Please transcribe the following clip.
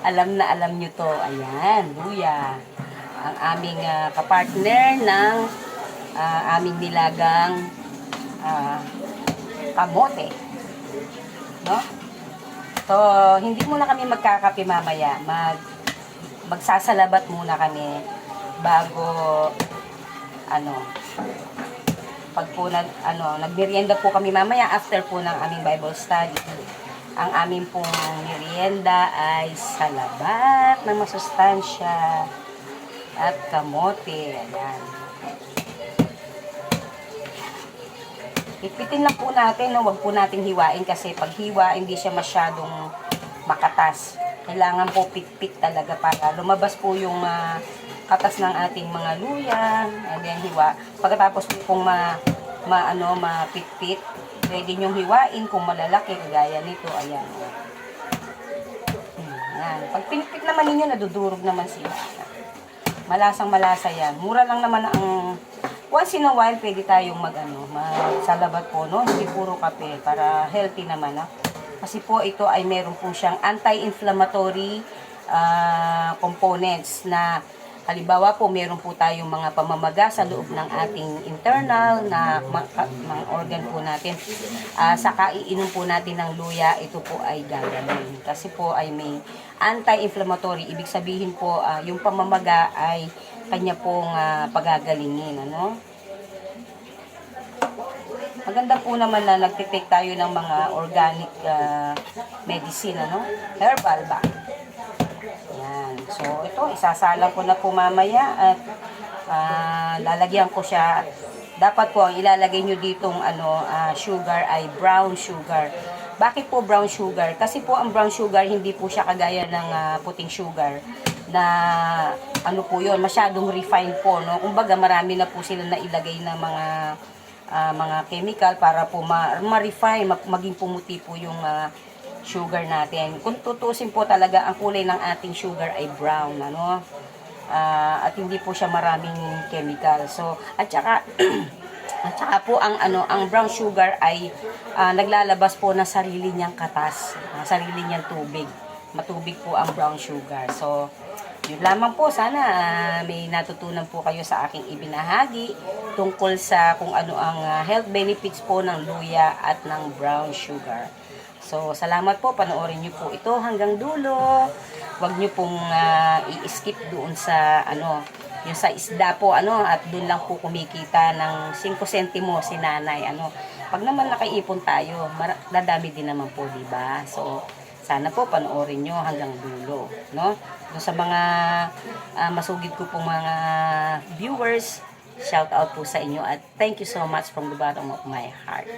Alam na alam nyo to. Ayan, luya. Ang aming kapartner ng aming nilagang kamote. No? So, hindi muna kami magkakape mamaya. Magsasalabat muna kami bago pag po nagmerienda po kami mamaya after po ng aming Bible study. Ang aming pong merienda ay salabat na masustansya at kamote. Ayan. Ipitin lang po natin, no? Huwag po natin hiwain kasi pag hiwa, hindi siya masyadong makatas. Kailangan po pit-pit talaga para lumabas po yung katas ng ating mga luya. And then hiwa. Pagkatapos po kung mapit-pit, pwede nyong hiwain kung malalaki, gaya nito. Ayan. Ayan. Pag pinipit naman ninyo, nadudurog naman sila. Malasang malasa yan. Mura lang naman ang once in a while, pwede tayong magsalabat po, no? Hindi puro kape, para healthy naman, no? Kasi po ito ay meron po siyang anti-inflammatory components na halimbawa po meron po tayong mga pamamaga sa loob ng ating internal na mga organ po natin. Saka iinom po natin ng luya, ito po ay gagaling. Kasi po ay may anti-inflammatory, ibig sabihin po yung pamamaga ay kanya pong pagagalingin, ano? Maganda po naman na nagtitake tayo ng mga organic medicine, ano? Herbal ba? Yan. So, ito, isasalang ko na po mamaya at lalagyan ko siya. Dapat po, ang ilalagay nyo ditong sugar ay brown sugar. Bakit po brown sugar? Kasi po ang brown sugar, hindi po siya kagaya ng puting sugar na po yun, masyadong refined po, no? Kumbaga marami na po sila na ilagay na mga chemical para po ma-refine, maging pumuti po yung sugar natin. Kung tutusin po talaga, ang kulay ng ating sugar ay brown, ano? At hindi po siya maraming chemical. So, at saka po ang brown sugar ay naglalabas po ng sarili niyang katas, sarili niyang tubig. Matubig po ang brown sugar. So, yun lamang po, sana may natutunan po kayo sa aking ibinahagi tungkol sa kung ano ang health benefits po ng luya at ng brown sugar. So, salamat po. Panoorin niyo po ito hanggang dulo. Huwag niyo pong i-skip doon sa yung sa isda po, at doon lang po kumikita ng 5 sentimo si nanay, Pag naman nakaipon tayo, dadami din naman po, di ba? So, sana po panoorin nyo hanggang dulo, no? Doon sa mga masugid ko pong mga viewers, shout out po sa inyo at thank you so much from the bottom of my heart.